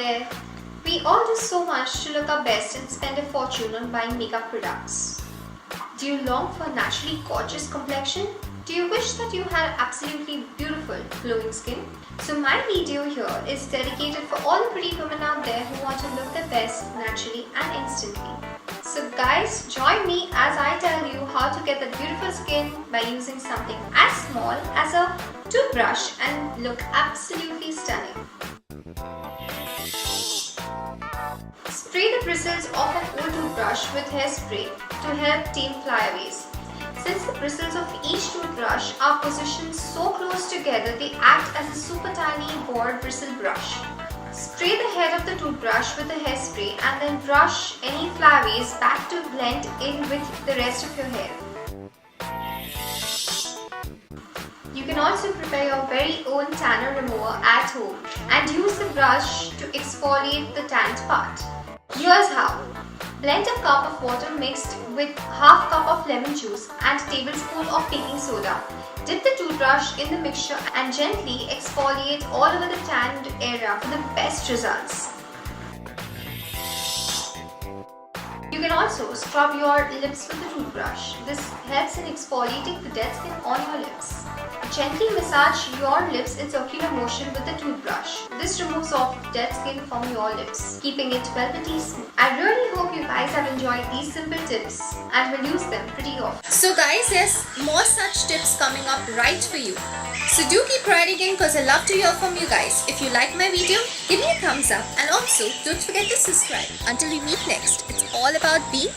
there. We all do so much to look our best and spend a fortune on buying makeup products. Do you long for a naturally gorgeous complexion? Do you wish that you had absolutely beautiful glowing skin? So my video here is dedicated for all the pretty women out there who want to look their best naturally and instantly. So guys, join me as I tell you how to get that beautiful skin by using something as small as a toothbrush and look absolutely stunning. Spray the bristles off an old toothbrush with hairspray to help tame flyaways. Since the bristles of each toothbrush are positioned so close together, they act as a super tiny bored bristle brush. Spray the head of the toothbrush with the hairspray and then brush any flyaways back to blend in with the rest of your hair. You can also prepare your very own tanner remover at home and use the brush to exfoliate the tanned part. Here's how. Blend a cup of water mixed with half cup of lemon juice and a tablespoon of baking soda. Dip the toothbrush in the mixture and gently exfoliate all over the tanned area for the best results. You can also scrub your lips with the toothbrush. This helps in exfoliating the dead skin on your lips. Gently massage your lips in circular motion with the toothbrush. This removes off dead skin from your lips, keeping it velvety smooth. I really hope you guys have enjoyed these simple tips and will use them pretty often. So guys, there's more such tips coming up right for you. So do keep writing in because I love to hear from you guys. If you like my video, give me a thumbs up and also don't forget to subscribe. Until we meet next, it's all about being